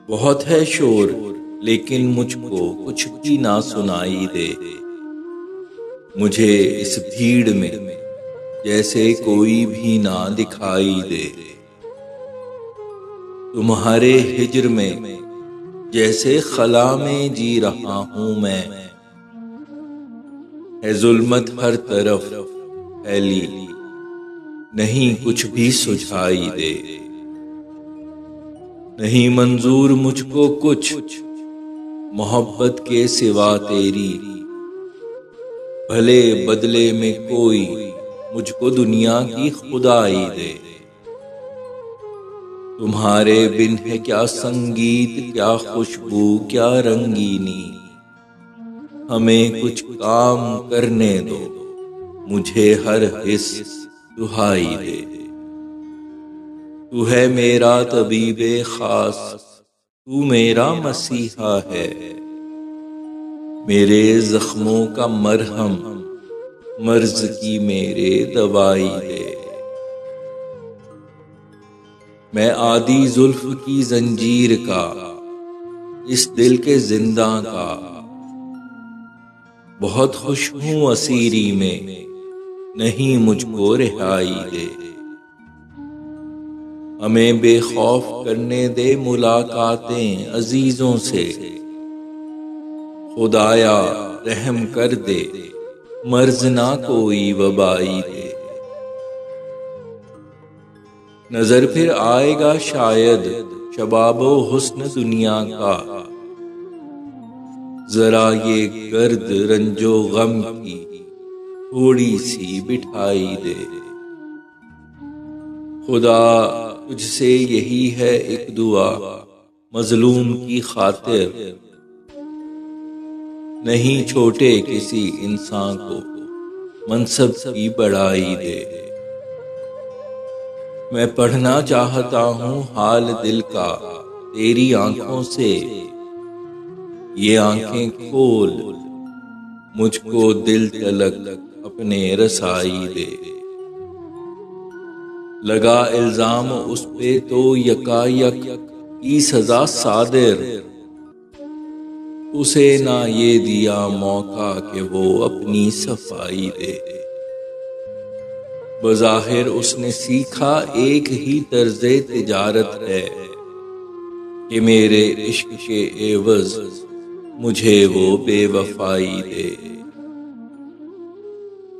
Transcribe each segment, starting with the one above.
بہت ہے شور لیکن مجھ کو کچھ بھی نہ سنائی دے، مجھے اس بھیڑ میں جیسے کوئی بھی نہ دکھائی دے۔ تمہارے ہجر میں جیسے خلا میں جی رہا ہوں میں، ہے ظلمت ہر طرف پھیلی، نہیں کچھ بھی سجھائی دے۔ نہیں منظور مجھ کو کچھ محبت کے سوا تیری، بھلے بدلے میں کوئی مجھ کو دنیا کی خدائی دے۔ تمہارے بن ہے کیا سنگیت، کیا خوشبو، کیا رنگینی، ہمیں کچھ کام کرنے دو، مجھے ہر حس دہائی دے۔ تو ہے میرا طبیب خاص، تو میرا مسیحا ہے، میرے زخموں کا مرہم، مرض کی میرے دوائی دے۔ میں عادی زلف کی زنجیر کا، اس دل کے زنداں کا، بہت خوش ہوں اسیری میں، نہیں مجھ کو رہائی دے۔ ہمیں بے خوف کرنے دے ملاقاتیں عزیزوں سے، خدایا رحم کر دے، مرض نہ کوئی وبائی دے۔ نظر پھر آئے گا شاید شباب و حسن دنیا کا، ذرا یہ گرد رنج و غم کی تھوڑی سی بٹھائی دے۔ خدا تجھ سے یہی ہے ایک دعا مظلوم کی خاطر، نہیں چھوٹے کسی انسان کو منصب کی بڑائی دے۔ میں پڑھنا چاہتا ہوں حال دل کا تیری آنکھوں سے، یہ آنکھیں کھول مجھ کو دل تلک اپنے رسائی دے۔ لگا الزام اس پہ تو یکا یک کی سزا صادر، اسے نہ یہ دیا موقع کہ وہ اپنی صفائی دے۔ بظاہر اس نے سیکھا ایک ہی طرز تجارت ہے، کہ میرے عشق کے عوض مجھے وہ بے وفائی دے۔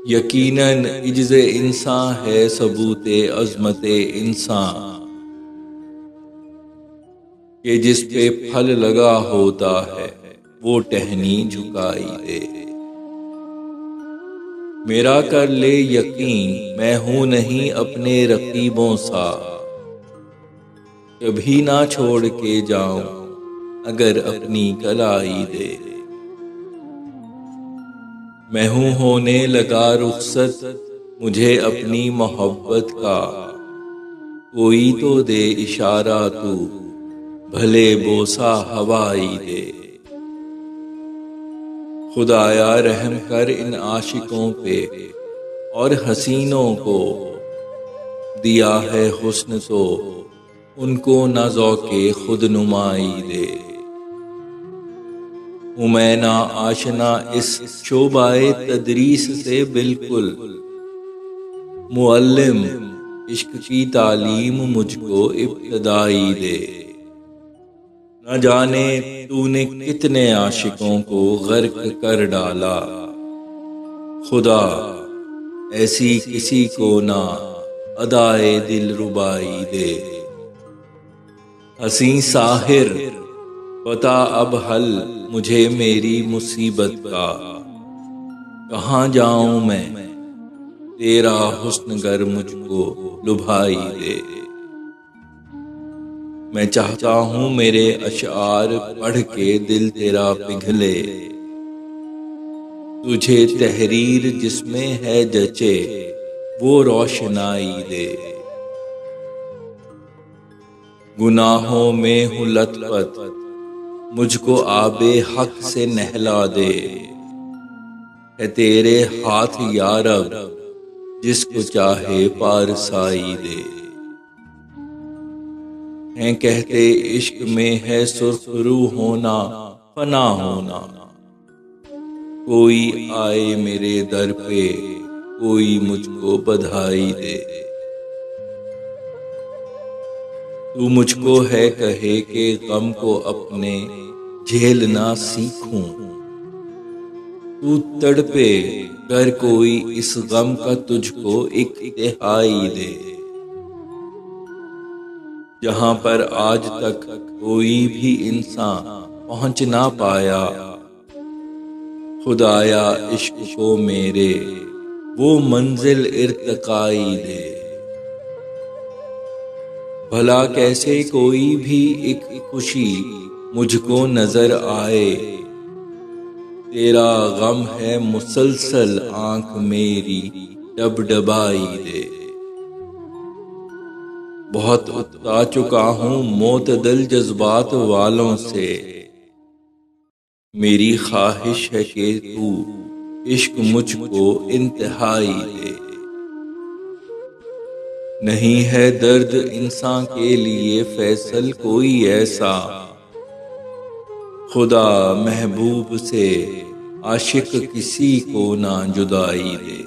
یقیناً عجز انسان ہے ثبوت عظمت انسان، کہ جس پہ پھل لگا ہوتا ہے وہ ٹہنی جھکائی دے۔ میرا کر لے یقین میں ہوں نہیں اپنے رقیبوں سا، کبھی نہ چھوڑ کے جاؤں اگر اپنی کلائی دے۔ میں ہوں ہونے لگا رخصت مجھے اپنی محبت کا، کوئی تو دے اشارہ تو بھلے بوسہ ہوائی دے۔ خدایا رحم کر ان عاشقوں پہ اور حسینوں کو، دیا ہے حسن تو ان کو نہ ذوق خود نمائی دے۔ ہوں میں نہ آشنا اس شعبۂ تدریس سے بالکل، معلم عشق کی تعلیم مجھ کو ابتدائی دے۔ نہ جانے تو نے کتنے عاشقوں کو غرق کر ڈالا، خدا ایسی کسی کو نہ ادائے دل ربائی دے۔ حسین ساحر بتا اب حل مجھے میری مصیبت کا، کہاں جاؤں میں تیرا حسن گر مجھ کو لبھائی دے۔ میں چاہتا ہوں میرے اشعار پڑھ کے دل تیرا پگھلے، تجھے تحریر جس میں ہے جچے وہ روشنائی دے۔ گناہوں میں ہوں لت پت مجھ کو آب حق سے نہلا دے، ہے تیرے ہاتھ یا رب جس کو چاہے پارسائی دے۔ ہیں کہتے عشق میں ہے سرخرو ہونا فنا ہونا، کوئی آئے میرے در پہ کوئی مجھ کو بدھائی دے۔ تو مجھ کو ہے کہے کہ غم کو اپنے جھیلنا سیکھوں، تو تڑپے گر کوئی اس غم کا تجھ کو ایک تہائی دے۔ جہاں پر آج تک کوئی بھی انسان پہنچ نہ پایا، خدایا عشق کو میرے وہ منزل ارتقائی دے۔ بھلا کیسے کوئی بھی ایک خوشی مجھ کو نظر آئے، تیرا غم ہے مسلسل آنکھ میری ڈب ڈبائی دے۔ بہت اکتا چکا ہوں معتدل جذبات والوں سے، میری خواہش ہے کہ تو عشق مجھ کو انتہائی دے۔ نہیں ہے درد انسان کے لیے فیصل کوئی ایسا، خدا محبوب سے عاشق کسی کو نہ جدائی دے۔